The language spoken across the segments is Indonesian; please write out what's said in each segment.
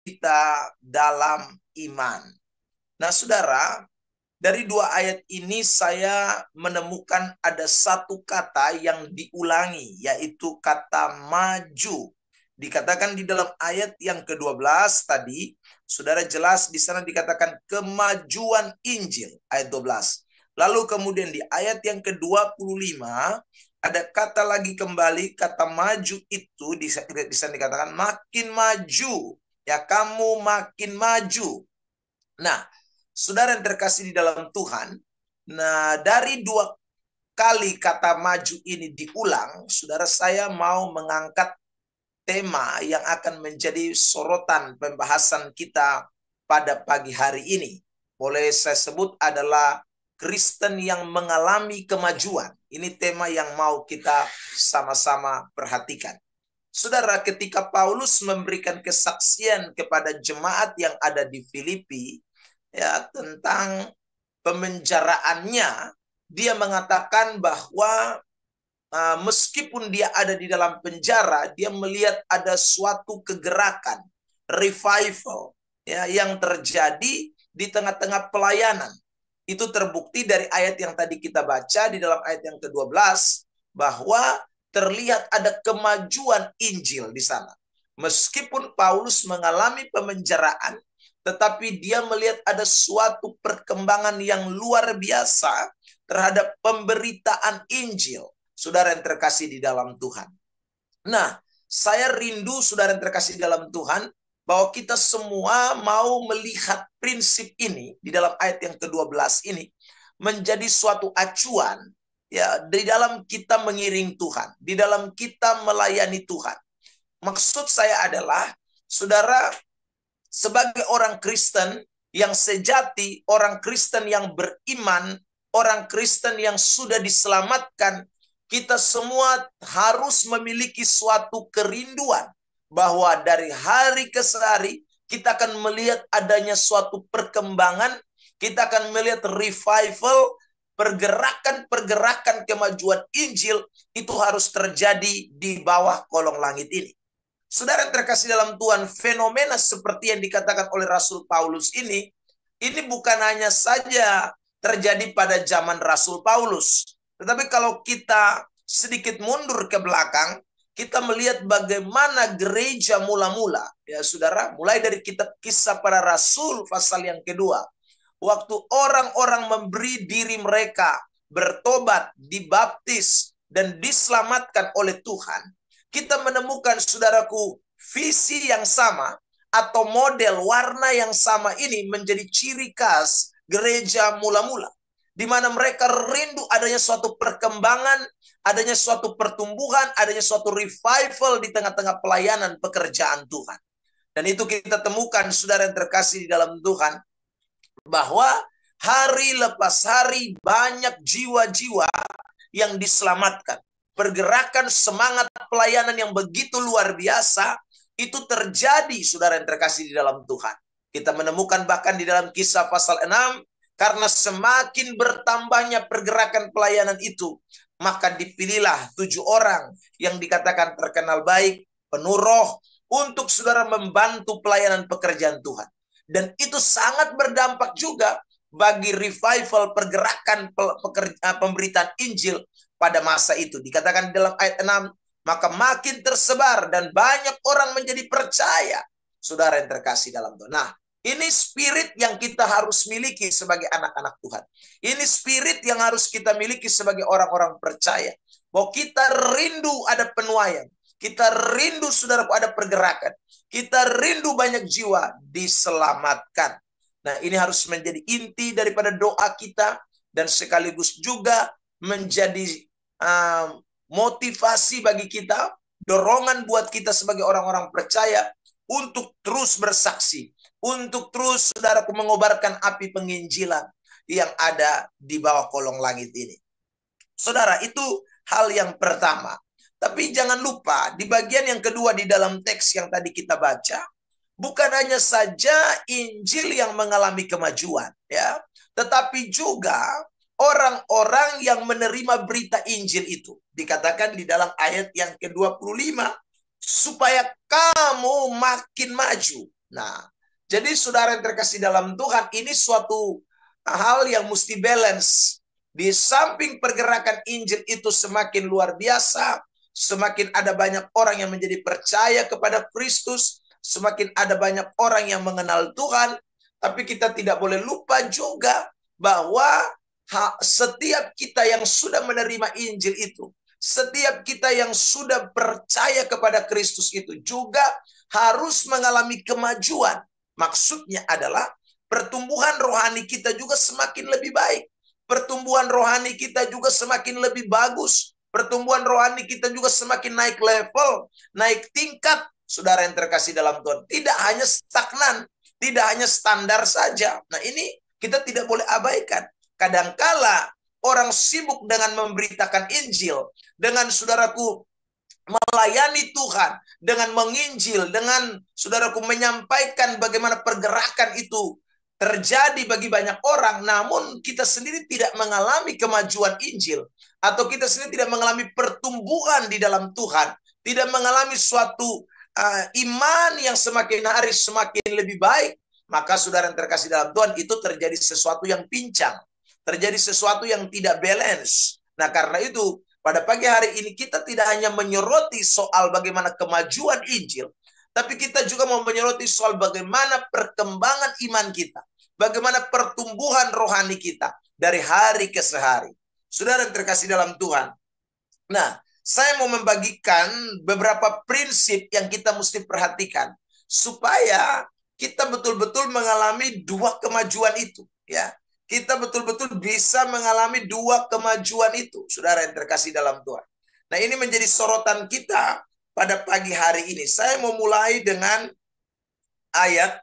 kita dalam iman. Nah, saudara, dari dua ayat ini saya menemukan ada satu kata yang diulangi, yaitu kata maju. Dikatakan di dalam ayat yang ke-12 tadi, saudara, jelas di sana dikatakan kemajuan Injil, ayat 12. Lalu kemudian di ayat yang ke-25, ada kata lagi kembali, kata maju itu di sana dikatakan makin maju. Ya, kamu makin maju. Nah, saudara yang terkasih di dalam Tuhan, nah dari dua kali kata maju ini diulang, saudara, saya mau mengangkat tema yang akan menjadi sorotan pembahasan kita pada pagi hari ini. Boleh saya sebut adalah Kristen yang mengalami kemajuan. Ini tema yang mau kita sama-sama perhatikan. Saudara, ketika Paulus memberikan kesaksian kepada jemaat yang ada di Filipi, ya, tentang pemenjaraannya, dia mengatakan bahwa meskipun dia ada di dalam penjara, dia melihat ada suatu kegerakan, revival, ya, yang terjadi di tengah-tengah pelayanan. Itu terbukti dari ayat yang tadi kita baca di dalam ayat yang ke-12, bahwa terlihat ada kemajuan Injil di sana. Meskipun Paulus mengalami pemenjaraan, tetapi dia melihat ada suatu perkembangan yang luar biasa terhadap pemberitaan Injil, saudara yang terkasih di dalam Tuhan. Nah, saya rindu, saudara yang terkasih di dalam Tuhan, bahwa kita semua mau melihat prinsip ini di dalam ayat yang ke-12 ini menjadi suatu acuan, ya, di dalam kita mengiring Tuhan, di dalam kita melayani Tuhan. Maksud saya adalah, saudara, sebagai orang Kristen yang sejati, orang Kristen yang beriman, orang Kristen yang sudah diselamatkan, kita semua harus memiliki suatu kerinduan bahwa dari hari ke hari kita akan melihat adanya suatu perkembangan, kita akan melihat revival, pergerakan-pergerakan kemajuan Injil itu harus terjadi di bawah kolong langit ini. Saudara yang terkasih dalam Tuhan, fenomena seperti yang dikatakan oleh Rasul Paulus ini bukan hanya saja terjadi pada zaman Rasul Paulus. Tetapi kalau kita sedikit mundur ke belakang, kita melihat bagaimana gereja mula-mula, ya saudara, mulai dari kitab Kisah Para Rasul pasal yang kedua. Waktu orang-orang memberi diri mereka bertobat, dibaptis, dan diselamatkan oleh Tuhan, kita menemukan, saudaraku, visi yang sama atau model warna yang sama ini menjadi ciri khas gereja mula-mula, di mana mereka rindu adanya suatu perkembangan, adanya suatu pertumbuhan, adanya suatu revival di tengah-tengah pelayanan pekerjaan Tuhan. Dan itu kita temukan, saudara yang terkasih di dalam Tuhan, bahwa hari lepas hari banyak jiwa-jiwa yang diselamatkan. Pergerakan semangat pelayanan yang begitu luar biasa itu terjadi, saudara yang terkasih di dalam Tuhan. Kita menemukan bahkan di dalam Kisah pasal 6, karena semakin bertambahnya pergerakan pelayanan itu, maka dipilihlah 7 orang yang dikatakan terkenal baik, penuh roh, untuk saudara membantu pelayanan pekerjaan Tuhan. Dan itu sangat berdampak juga bagi revival pergerakan pemberitaan Injil pada masa itu. Dikatakan dalam ayat 6, maka makin tersebar dan banyak orang menjadi percaya. Saudara yang terkasih dalam Tuhan. Nah, ini spirit yang kita harus miliki sebagai anak-anak Tuhan. Ini spirit yang harus kita miliki sebagai orang-orang percaya. Bahwa kita rindu ada penuaian. Kita rindu, saudaraku, ada pergerakan. Kita rindu banyak jiwa diselamatkan. Nah, ini harus menjadi inti daripada doa kita dan sekaligus juga menjadi motivasi bagi kita, dorongan buat kita sebagai orang-orang percaya untuk terus bersaksi, untuk terus, saudaraku, mengobarkan api penginjilan yang ada di bawah kolong langit ini. Saudara, itu hal yang pertama. Tapi jangan lupa, di bagian yang kedua di dalam teks yang tadi kita baca, bukan hanya saja Injil yang mengalami kemajuan, ya, tetapi juga orang-orang yang menerima berita Injil itu. Dikatakan di dalam ayat yang ke-25, supaya kamu makin maju. Nah, jadi saudara yang terkasih dalam Tuhan, ini suatu hal yang mesti balance. Di samping pergerakan Injil itu semakin luar biasa, semakin ada banyak orang yang menjadi percaya kepada Kristus, semakin ada banyak orang yang mengenal Tuhan, tapi kita tidak boleh lupa juga bahwa setiap kita yang sudah menerima Injil itu, setiap kita yang sudah percaya kepada Kristus itu juga harus mengalami kemajuan. Maksudnya adalah pertumbuhan rohani kita juga semakin lebih baik. Pertumbuhan rohani kita juga semakin lebih bagus. Pertumbuhan rohani kita juga semakin naik level, naik tingkat. Saudara yang terkasih dalam Tuhan, tidak hanya stagnan, tidak hanya standar saja. Nah, ini kita tidak boleh abaikan. Kadangkala orang sibuk dengan memberitakan Injil, dengan saudaraku melayani Tuhan, dengan menginjil, dengan saudaraku menyampaikan bagaimana pergerakan itu terjadi bagi banyak orang, namun kita sendiri tidak mengalami kemajuan Injil, atau kita sendiri tidak mengalami pertumbuhan di dalam Tuhan, tidak mengalami suatu iman yang semakin hari semakin lebih baik, maka saudara yang terkasih dalam Tuhan, itu terjadi sesuatu yang pincang, terjadi sesuatu yang tidak balance. Nah, karena itu pada pagi hari ini kita tidak hanya menyoroti soal bagaimana kemajuan Injil, tapi kita juga mau menyoroti soal bagaimana perkembangan iman kita, bagaimana pertumbuhan rohani kita dari hari ke hari. Saudara yang terkasih dalam Tuhan. Nah, saya mau membagikan beberapa prinsip yang kita mesti perhatikan supaya kita betul-betul mengalami dua kemajuan itu, ya. Kita betul-betul bisa mengalami dua kemajuan itu, saudara yang terkasih dalam Tuhan. Nah, ini menjadi sorotan kita pada pagi hari ini. Saya mau mulai dengan ayat,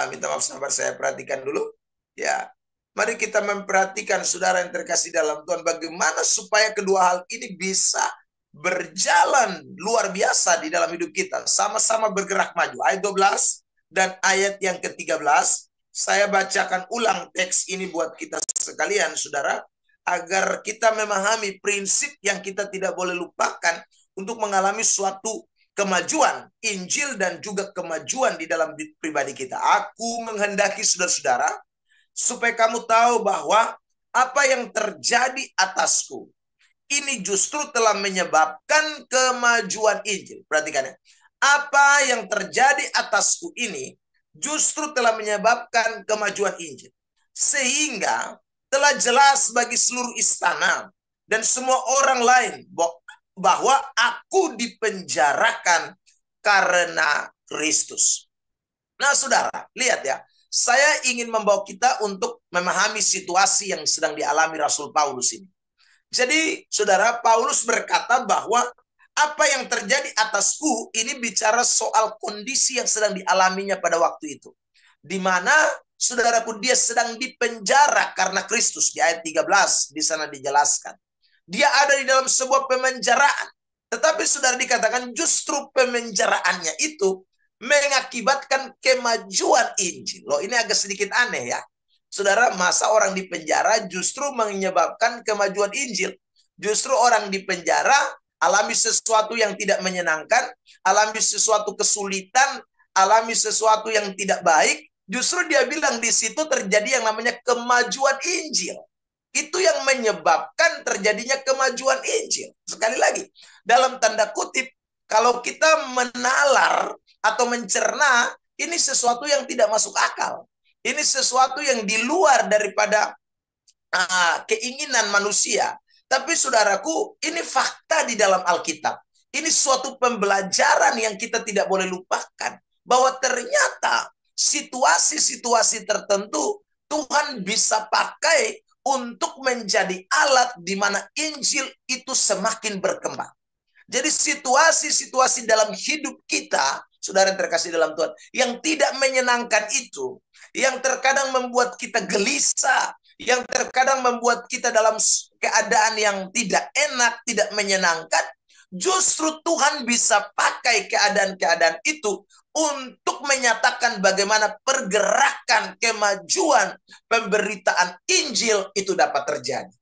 minta maaf sabar, saya perhatikan dulu. Ya, mari kita memperhatikan saudara yang terkasih dalam Tuhan, bagaimana supaya kedua hal ini bisa berjalan luar biasa di dalam hidup kita. Sama-sama bergerak maju. Ayat 12 dan ayat yang ke-13. Saya bacakan ulang teks ini buat kita sekalian, saudara, agar kita memahami prinsip yang kita tidak boleh lupakan untuk mengalami suatu kemajuan Injil dan juga kemajuan di dalam pribadi kita. Aku menghendaki saudara-saudara supaya kamu tahu bahwa apa yang terjadi atasku ini justru telah menyebabkan kemajuan Injil. Perhatikan ya. Apa yang terjadi atasku ini justru telah menyebabkan kemajuan Injil. Sehingga telah jelas bagi seluruh istana dan semua orang lain bahwa aku dipenjarakan karena Kristus. Nah, saudara, lihat ya. Saya ingin membawa kita untuk memahami situasi yang sedang dialami Rasul Paulus ini. Jadi, saudara, Paulus berkata bahwa apa yang terjadi atasku ini bicara soal kondisi yang sedang dialaminya pada waktu itu. Di mana, saudaraku, dia sedang dipenjara karena Kristus. Di ayat 13, di sana dijelaskan. Dia ada di dalam sebuah pemenjaraan. Tetapi saudara dikatakan justru pemenjaraannya itu mengakibatkan kemajuan Injil. Loh, ini agak sedikit aneh ya. Saudara, masa orang di penjara justru menyebabkan kemajuan Injil. Justru orang di penjara alami sesuatu yang tidak menyenangkan, alami sesuatu kesulitan, alami sesuatu yang tidak baik. Justru dia bilang di situ terjadi yang namanya kemajuan Injil. Itu yang menyebabkan terjadinya kemajuan Injil. Sekali lagi, dalam tanda kutip, kalau kita menalar atau mencerna, ini sesuatu yang tidak masuk akal. Ini sesuatu yang di luar daripada keinginan manusia. Tapi saudaraku, ini fakta di dalam Alkitab. Ini suatu pembelajaran yang kita tidak boleh lupakan. Bahwa ternyata situasi-situasi tertentu Tuhan bisa pakai untuk menjadi alat di mana Injil itu semakin berkembang. Jadi situasi-situasi dalam hidup kita, saudara yang terkasih dalam Tuhan, yang tidak menyenangkan itu, yang terkadang membuat kita gelisah, yang terkadang membuat kita dalam keadaan yang tidak enak, tidak menyenangkan, justru Tuhan bisa pakai keadaan-keadaan itu untuk menyatakan bagaimana pergerakan, kemajuan, pemberitaan Injil itu dapat terjadi.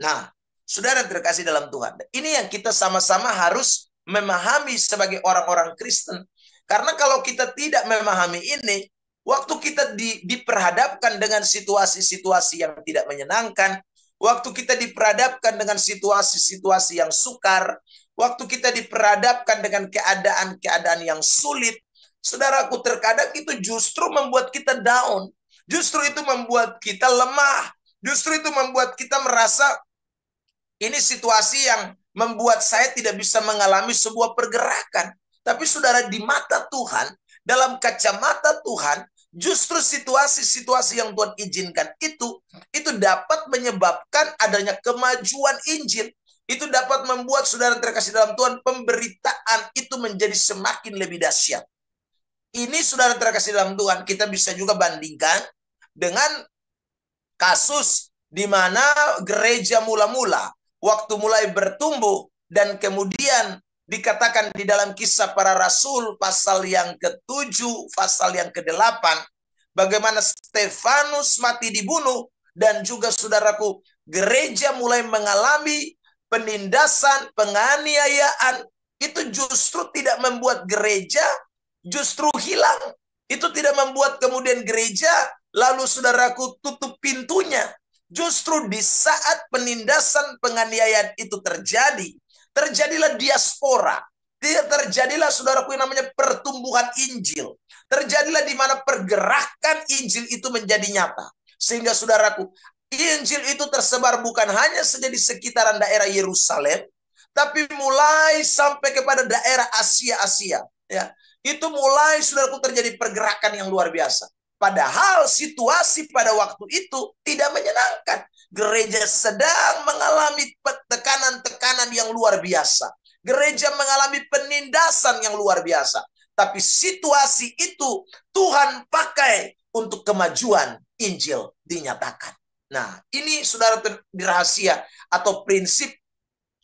Nah, saudara terkasih dalam Tuhan, ini yang kita sama-sama harus memahami sebagai orang-orang Kristen, Karena kalau kita tidak memahami ini, waktu kita diperhadapkan dengan situasi-situasi yang tidak menyenangkan, waktu kita diperhadapkan dengan situasi-situasi yang sukar, waktu kita diperhadapkan dengan keadaan-keadaan yang sulit, saudaraku, terkadang itu justru membuat kita down. Justru itu membuat kita lemah. Justru itu membuat kita merasa ini situasi yang membuat saya tidak bisa mengalami sebuah pergerakan. Tapi saudara, di mata Tuhan, dalam kacamata Tuhan, justru situasi-situasi yang Tuhan izinkan itu dapat menyebabkan adanya kemajuan Injil. Itu dapat membuat saudara terkasih dalam Tuhan, pemberitaan itu menjadi semakin lebih dahsyat. Ini saudara terkasih dalam Tuhan, kita bisa juga bandingkan dengan kasus di mana gereja mula-mula, waktu mulai bertumbuh, dan kemudian dikatakan di dalam Kisah Para Rasul pasal yang ke-7, pasal yang ke-8, bagaimana Stefanus mati dibunuh, dan juga saudaraku, gereja mulai mengalami penindasan, penganiayaan. Itu justru tidak membuat gereja justru hilang. Itu tidak membuat kemudian gereja lalu saudaraku tutup pintunya. Justru di saat penindasan, penganiayaan itu terjadi, terjadilah diaspora. Terjadilah saudaraku yang namanya pertumbuhan Injil. Terjadilah di mana pergerakan Injil itu menjadi nyata. Sehingga saudaraku, Injil itu tersebar bukan hanya saja di sekitaran daerah Yerusalem, tapi mulai sampai kepada daerah Asia-Asia. Ya, itu mulai saudaraku terjadi pergerakan yang luar biasa. Padahal situasi pada waktu itu tidak menyenangkan. Gereja sedang mengalami tekanan-tekanan yang luar biasa. Gereja mengalami penindasan yang luar biasa. Tapi situasi itu Tuhan pakai untuk kemajuan Injil dinyatakan. Nah, ini saudara rahasia atau prinsip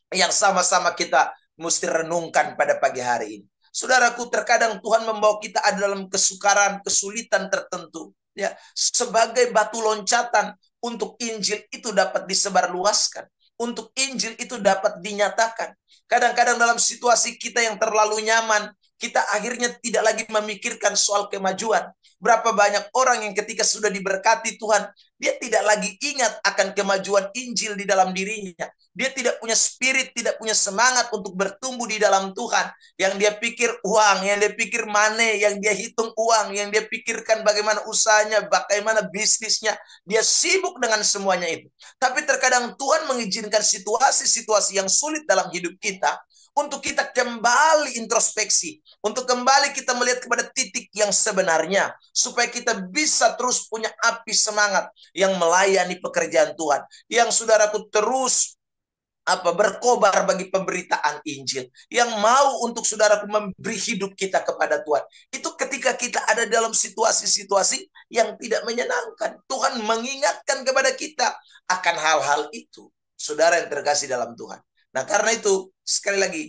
yang sama-sama kita mesti renungkan pada pagi hari ini. Saudaraku, terkadang Tuhan membawa kita ada dalam kesukaran, kesulitan tertentu, ya, sebagai batu loncatan untuk Injil itu dapat disebarluaskan, untuk Injil itu dapat dinyatakan. Kadang-kadang dalam situasi kita yang terlalu nyaman, kita akhirnya tidak lagi memikirkan soal kemajuan. Berapa banyak orang yang ketika sudah diberkati Tuhan, dia tidak lagi ingat akan kemajuan Injil di dalam dirinya. Dia tidak punya spirit, tidak punya semangat untuk bertumbuh di dalam Tuhan. Yang dia pikir uang, yang dia pikir money, yang dia hitung uang, yang dia pikirkan bagaimana usahanya, bagaimana bisnisnya. Dia sibuk dengan semuanya itu. Tapi terkadang Tuhan mengizinkan situasi-situasi yang sulit dalam hidup kita untuk kita kembali introspeksi, untuk kembali kita melihat kepada titik yang sebenarnya, supaya kita bisa terus punya api semangat yang melayani pekerjaan Tuhan, yang saudaraku terus berkobar bagi pemberitaan Injil, yang mau untuk saudaraku memberi hidup kita kepada Tuhan. Itu ketika kita ada dalam situasi-situasi yang tidak menyenangkan, Tuhan mengingatkan kepada kita akan hal-hal itu, saudara yang terkasih dalam Tuhan. Nah, karena itu sekali lagi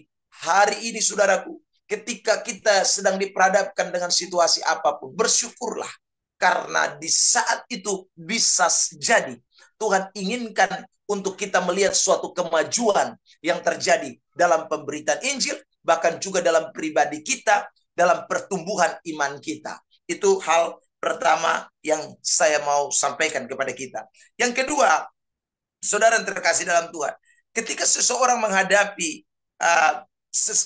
hari ini saudaraku, ketika kita sedang diperhadapkan dengan situasi apapun, bersyukurlah, karena di saat itu bisa jadi Tuhan inginkan untuk kita melihat suatu kemajuan yang terjadi dalam pemberitaan Injil, bahkan juga dalam pribadi kita, dalam pertumbuhan iman kita. Itu hal pertama yang saya mau sampaikan kepada kita. Yang kedua, saudara yang terkasih dalam Tuhan, ketika seseorang menghadapi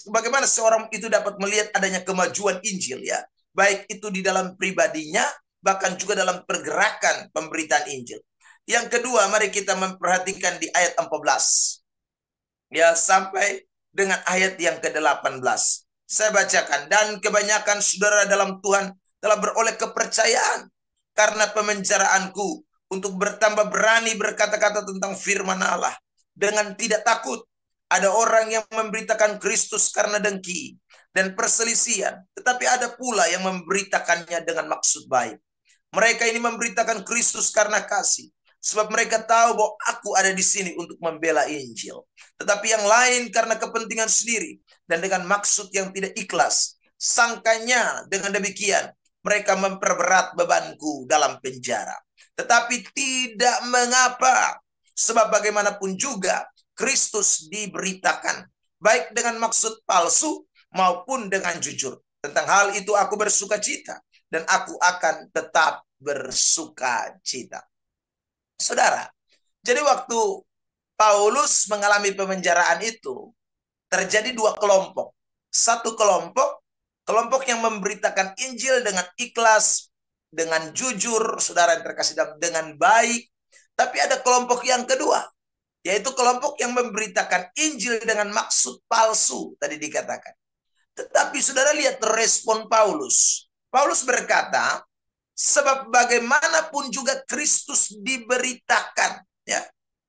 bagaimana seorang itu dapat melihat adanya kemajuan Injil, ya, baik itu di dalam pribadinya, bahkan juga dalam pergerakan pemberitaan Injil. Yang kedua, mari kita memperhatikan di ayat 14. Ya, sampai dengan ayat yang ke-18. Saya bacakan. Dan kebanyakan saudara dalam Tuhan telah beroleh kepercayaan karena pemenjaraanku, untuk bertambah berani berkata-kata tentang firman Allah dengan tidak takut. Ada orang yang memberitakan Kristus karena dengki dan perselisihan, tetapi ada pula yang memberitakannya dengan maksud baik. Mereka ini memberitakan Kristus karena kasih, sebab mereka tahu bahwa aku ada di sini untuk membela Injil. Tetapi yang lain karena kepentingan sendiri dan dengan maksud yang tidak ikhlas. Sangkanya dengan demikian mereka memperberat bebanku dalam penjara. Tetapi tidak mengapa, sebab bagaimanapun juga Kristus diberitakan, baik dengan maksud palsu maupun dengan jujur. Tentang hal itu aku bersuka cita, dan aku akan tetap bersuka cita. Saudara, jadi waktu Paulus mengalami pemenjaraan itu, terjadi dua kelompok. Satu kelompok, kelompok yang memberitakan Injil dengan ikhlas, dengan jujur, saudara yang terkasih dalam, dengan baik. Tapi ada kelompok yang kedua, yaitu kelompok yang memberitakan Injil dengan maksud palsu, tadi dikatakan. Tetapi saudara lihat respon Paulus. Paulus berkata, sebab bagaimanapun juga Kristus diberitakan. Ya.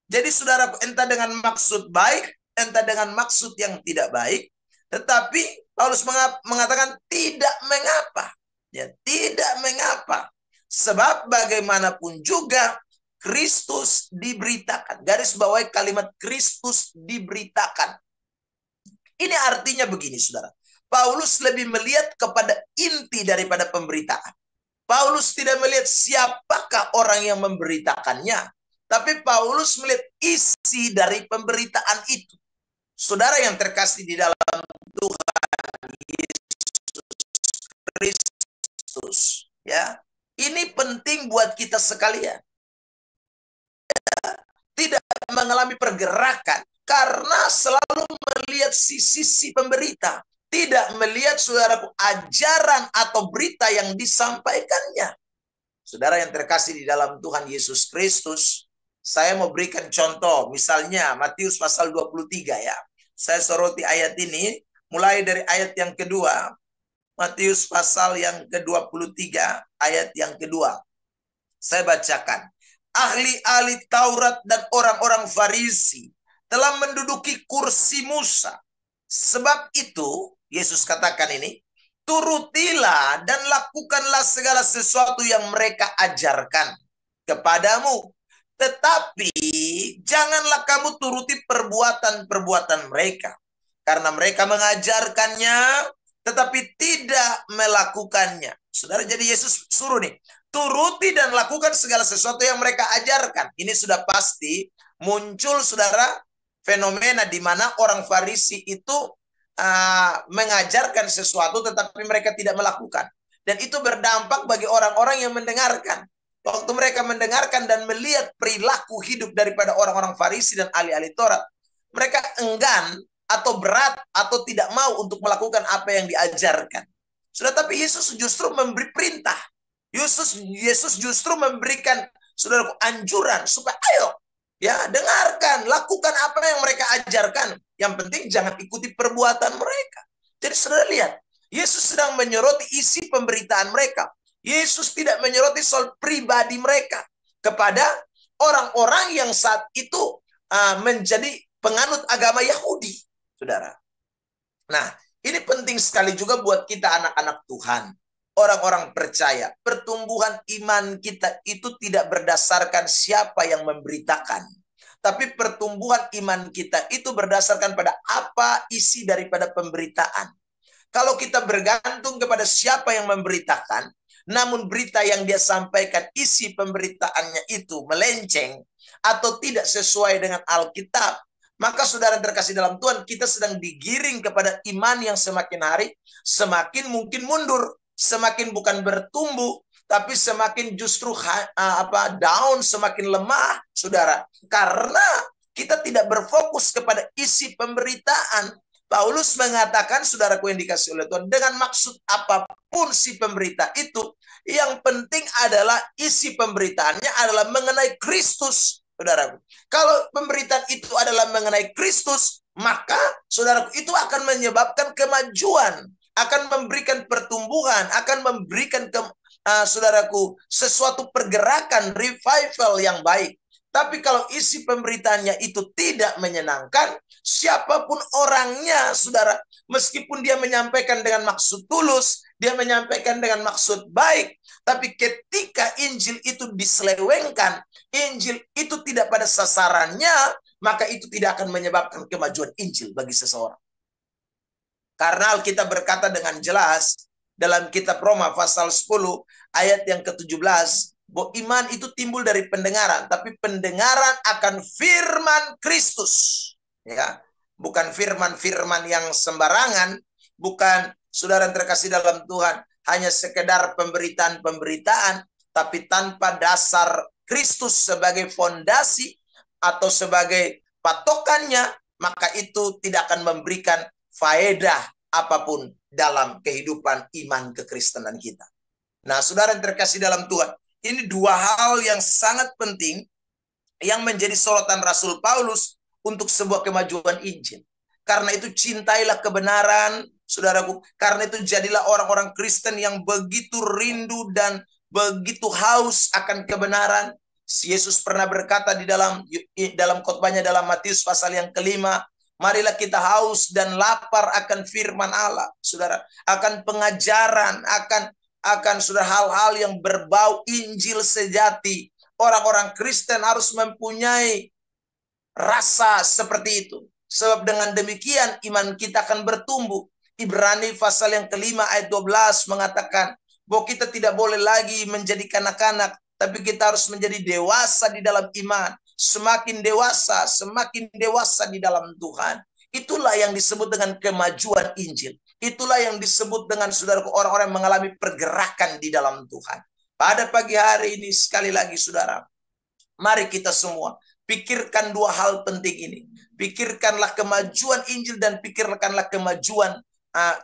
Jadi saudara, entah dengan maksud baik, entah dengan maksud yang tidak baik, tetapi Paulus mengatakan tidak mengapa. Ya, tidak mengapa. Sebab bagaimanapun juga Kristus diberitakan. Garis bawahi kalimat Kristus diberitakan. Ini artinya begini, saudara. Paulus lebih melihat kepada inti daripada pemberitaan. Paulus tidak melihat siapakah orang yang memberitakannya, tapi Paulus melihat isi dari pemberitaan itu. Saudara yang terkasih di dalam Tuhan Yesus Kristus, ya. Ini penting buat kita sekalian. Tidak mengalami pergerakan karena selalu melihat sisi pemberita. Tidak melihat, saudaraku, ajaran atau berita yang disampaikannya. Saudara yang terkasih di dalam Tuhan Yesus Kristus, saya mau berikan contoh. Misalnya Matius pasal 23 ya. Saya soroti ayat ini mulai dari ayat yang kedua. Matius pasal yang ke-23 ayat yang kedua. Saya bacakan. Ahli-ahli Taurat dan orang-orang Farisi telah menduduki kursi Musa. Sebab itu, Yesus katakan ini, turutilah dan lakukanlah segala sesuatu yang mereka ajarkan kepadamu. Tetapi janganlah kamu turuti perbuatan-perbuatan mereka. Karena mereka mengajarkannya, tetapi tidak melakukannya. Saudara, jadi Yesus suruh nih, turuti dan lakukan segala sesuatu yang mereka ajarkan. Ini sudah pasti muncul, saudara, fenomena di mana orang Farisi itu mengajarkan sesuatu tetapi mereka tidak melakukan. Dan itu berdampak bagi orang-orang yang mendengarkan. Waktu mereka mendengarkan dan melihat perilaku hidup daripada orang-orang Farisi dan ahli-ahli Taurat, mereka enggan atau berat atau tidak mau untuk melakukan apa yang diajarkan. Sudah, tapi Yesus justru memberi perintah. Yesus justru memberikan, saudaraku, anjuran supaya ayo, ya, dengarkan, lakukan apa yang mereka ajarkan. Yang penting jangan ikuti perbuatan mereka. Jadi saudara lihat, Yesus sedang menyoroti isi pemberitaan mereka. Yesus tidak menyoroti soal pribadi mereka kepada orang-orang yang saat itu menjadi penganut agama Yahudi, saudara. Nah, ini penting sekali juga buat kita anak-anak Tuhan, orang-orang percaya. Pertumbuhan iman kita itu tidak berdasarkan siapa yang memberitakan, tapi pertumbuhan iman kita itu berdasarkan pada apa isi daripada pemberitaan. Kalau kita bergantung kepada siapa yang memberitakan, namun berita yang dia sampaikan isi pemberitaannya itu melenceng atau tidak sesuai dengan Alkitab, maka saudara terkasih dalam Tuhan, kita sedang digiring kepada iman yang semakin hari semakin mungkin mundur, semakin bukan bertumbuh, tapi semakin justru down, semakin lemah, saudara. Karena kita tidak berfokus kepada isi pemberitaan. Paulus mengatakan, saudaraku yang dikasih oleh Tuhan, dengan maksud apapun si pemberita itu, yang penting adalah isi pemberitaannya adalah mengenai Kristus, saudaraku. Kalau pemberitaan itu adalah mengenai Kristus, maka saudaraku itu akan menyebabkan kemajuan, akan memberikan pertumbuhan, akan memberikan saudaraku sesuatu pergerakan revival yang baik. Tapi kalau isi pemberitaannya itu tidak menyenangkan, siapapun orangnya, saudara, meskipun dia menyampaikan dengan maksud tulus, dia menyampaikan dengan maksud baik, tapi ketika Injil itu diselewengkan, Injil itu tidak pada sasarannya, maka itu tidak akan menyebabkan kemajuan Injil bagi seseorang. Karena Alkitab berkata dengan jelas dalam kitab Roma pasal 10 ayat yang ke-17, bahwa iman itu timbul dari pendengaran, tapi pendengaran akan firman Kristus, ya, bukan firman-firman yang sembarangan, bukan saudara yang terkasih dalam Tuhan, hanya sekedar pemberitaan-pemberitaan, tapi tanpa dasar Kristus sebagai fondasi atau sebagai patokannya, maka itu tidak akan memberikan faedah apapun dalam kehidupan iman kekristenan kita. Nah, saudara yang terkasih dalam Tuhan, ini dua hal yang sangat penting yang menjadi sorotan Rasul Paulus untuk sebuah kemajuan Injil. Karena itu cintailah kebenaran, saudaraku. Karena itu jadilah orang-orang Kristen yang begitu rindu dan begitu haus akan kebenaran. Yesus pernah berkata di dalam khotbahnya dalam Matius pasal yang kelima, marilah kita haus dan lapar akan firman Allah, saudara, akan pengajaran, akan saudara hal-hal yang berbau Injil sejati. Orang-orang Kristen harus mempunyai rasa seperti itu. Sebab dengan demikian iman kita akan bertumbuh. Ibrani pasal yang kelima ayat 12 mengatakan bahwa kita tidak boleh lagi menjadi kanak-kanak, tapi kita harus menjadi dewasa di dalam iman. Semakin dewasa di dalam Tuhan. Itulah yang disebut dengan kemajuan Injil. Itulah yang disebut dengan saudaraku orang-orang yang mengalami pergerakan di dalam Tuhan. Pada pagi hari ini sekali lagi saudara, mari kita semua pikirkan dua hal penting ini. Pikirkanlah kemajuan Injil dan pikirkanlah kemajuan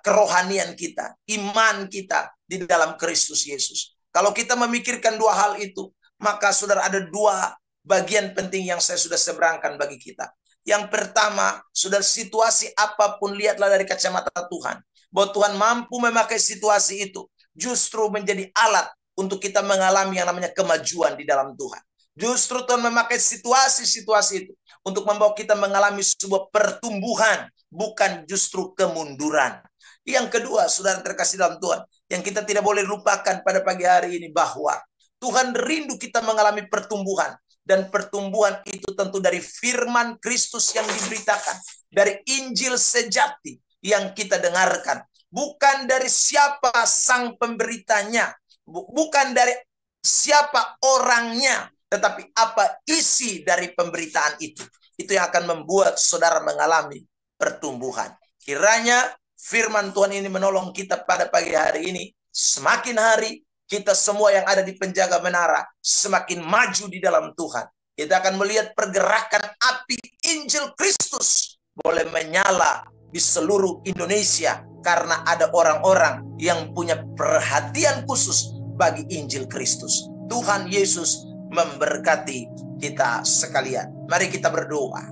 kerohanian kita, iman kita di dalam Kristus Yesus. Kalau kita memikirkan dua hal itu, maka saudara ada dua bagian penting yang saya sudah seberangkan bagi kita. Yang pertama, saudara, situasi apapun lihatlah dari kacamata Tuhan. Bahwa Tuhan mampu memakai situasi itu justru menjadi alat untuk kita mengalami yang namanya kemajuan di dalam Tuhan. Justru Tuhan memakai situasi-situasi itu untuk membawa kita mengalami sebuah pertumbuhan, bukan justru kemunduran. Yang kedua, saudara terkasih dalam Tuhan, yang kita tidak boleh lupakan pada pagi hari ini bahwa Tuhan rindu kita mengalami pertumbuhan. Dan pertumbuhan itu tentu dari firman Kristus yang diberitakan, dari Injil sejati yang kita dengarkan. Bukan dari siapa sang pemberitanya, bukan dari siapa orangnya, tetapi apa isi dari pemberitaan itu. Itu yang akan membuat saudara mengalami pertumbuhan. Kiranya firman Tuhan ini menolong kita pada pagi hari ini. Semakin hari kita semua yang ada di penjaga menara semakin maju di dalam Tuhan. Kita akan melihat pergerakan api Injil Kristus boleh menyala di seluruh Indonesia karena ada orang-orang yang punya perhatian khusus bagi Injil Kristus. Tuhan Yesus memberkati kita sekalian. Mari kita berdoa.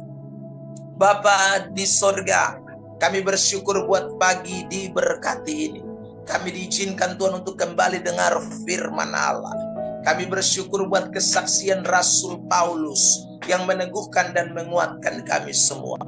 Bapa di sorga, kami bersyukur buat pagi diberkati ini. Kami diizinkan Tuhan untuk kembali dengar firman Allah. Kami bersyukur buat kesaksian Rasul Paulus yang meneguhkan dan menguatkan kami semua.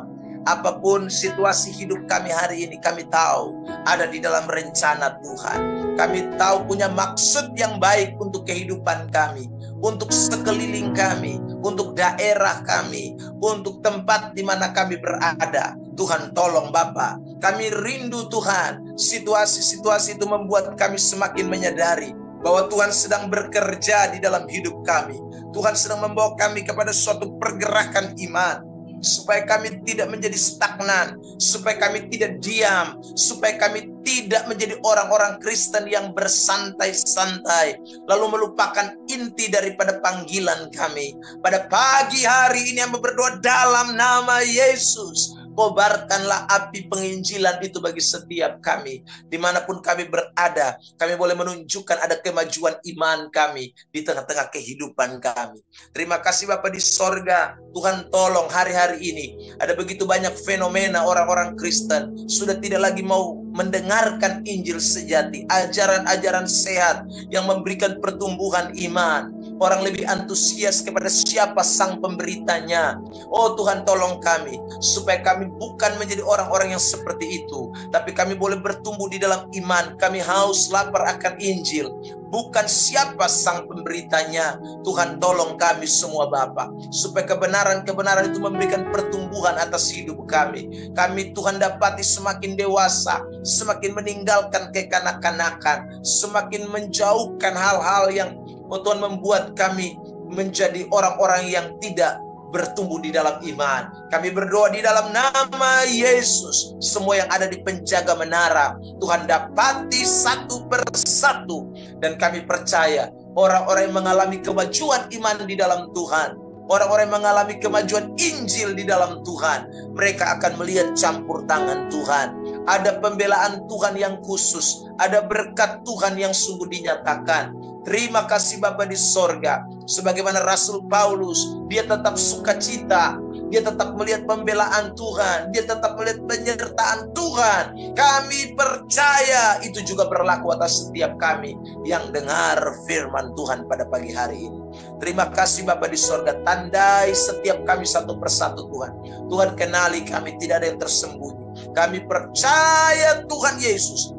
Apapun situasi hidup kami hari ini, kami tahu ada di dalam rencana Tuhan. Kami tahu punya maksud yang baik untuk kehidupan kami, untuk sekeliling kami, untuk daerah kami, untuk tempat di mana kami berada. Tuhan tolong Bapa, kami rindu Tuhan. Situasi-situasi itu membuat kami semakin menyadari bahwa Tuhan sedang bekerja di dalam hidup kami. Tuhan sedang membawa kami kepada suatu pergerakan iman. Supaya kami tidak menjadi stagnan, supaya kami tidak diam, supaya kami tidak menjadi orang-orang Kristen yang bersantai-santai, lalu melupakan inti daripada panggilan kami. Pada pagi hari ini yang berdoa dalam nama Yesus, kobarkanlah api penginjilan itu bagi setiap kami. Dimanapun kami berada, kami boleh menunjukkan ada kemajuan iman kami di tengah-tengah kehidupan kami. Terima kasih Bapa di sorga. Tuhan tolong hari-hari ini ada begitu banyak fenomena orang-orang Kristen sudah tidak lagi mau mendengarkan Injil sejati, ajaran-ajaran sehat yang memberikan pertumbuhan iman. Orang lebih antusias kepada siapa sang pemberitanya. Oh Tuhan tolong kami supaya kami bukan menjadi orang-orang yang seperti itu, tapi kami boleh bertumbuh di dalam iman. Kami haus lapar akan Injil, bukan siapa sang pemberitanya. Tuhan tolong kami semua Bapa, supaya kebenaran-kebenaran itu memberikan pertumbuhan atas hidup kami. Kami Tuhan dapati semakin dewasa, semakin meninggalkan kekanak-kanakan, semakin menjauhkan hal-hal yang Tuhan membuat kami menjadi orang-orang yang tidak bertumbuh di dalam iman. Kami berdoa di dalam nama Yesus. Semua yang ada di penjaga menara, Tuhan dapati satu persatu. Dan kami percaya orang-orang yang mengalami kemajuan iman di dalam Tuhan, orang-orang yang mengalami kemajuan Injil di dalam Tuhan, mereka akan melihat campur tangan Tuhan. Ada pembelaan Tuhan yang khusus, ada berkat Tuhan yang sungguh dinyatakan. Terima kasih Bapa di sorga. Sebagaimana Rasul Paulus, dia tetap sukacita, dia tetap melihat pembelaan Tuhan, dia tetap melihat penyertaan Tuhan. Kami percaya itu juga berlaku atas setiap kami yang dengar firman Tuhan pada pagi hari ini. Terima kasih Bapa di sorga, tandai setiap kami satu persatu Tuhan. Tuhan kenali kami, tidak ada yang tersembunyi. Kami percaya Tuhan Yesus,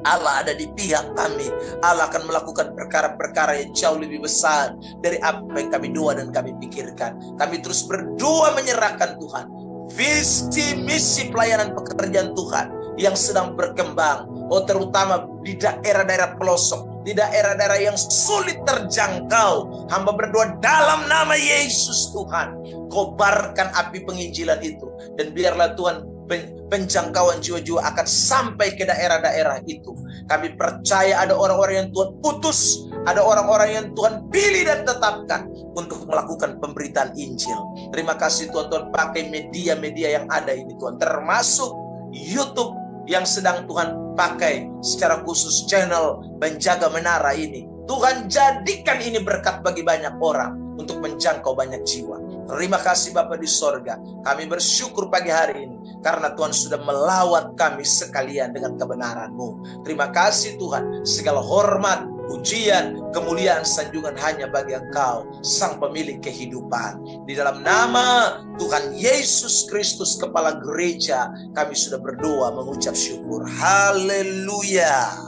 Allah ada di pihak kami. Allah akan melakukan perkara-perkara yang jauh lebih besar dari apa yang kami doa dan kami pikirkan. Kami terus berdoa menyerahkan Tuhan visi misi pelayanan pekerjaan Tuhan yang sedang berkembang, terutama di daerah-daerah pelosok, di daerah-daerah yang sulit terjangkau. Hamba berdoa dalam nama Yesus Tuhan, kobarkan api penginjilan itu, dan biarlah Tuhan penjangkauan jiwa-jiwa akan sampai ke daerah-daerah itu. Kami percaya ada orang-orang yang Tuhan putus, ada orang-orang yang Tuhan pilih dan tetapkan untuk melakukan pemberitaan Injil. Terima kasih Tuhan, Tuhan pakai media-media yang ada ini Tuhan, termasuk YouTube yang sedang Tuhan pakai secara khusus, channel Penjaga Menara ini. Tuhan jadikan ini berkat bagi banyak orang untuk menjangkau banyak jiwa. Terima kasih Bapa di sorga. Kami bersyukur pagi hari ini karena Tuhan sudah melawat kami sekalian dengan kebenaran-Mu. Terima kasih Tuhan. Segala hormat, pujian, kemuliaan, sanjungan hanya bagi Engkau, Sang Pemilik kehidupan. Di dalam nama Tuhan Yesus Kristus, Kepala Gereja, kami sudah berdoa mengucap syukur. Haleluya.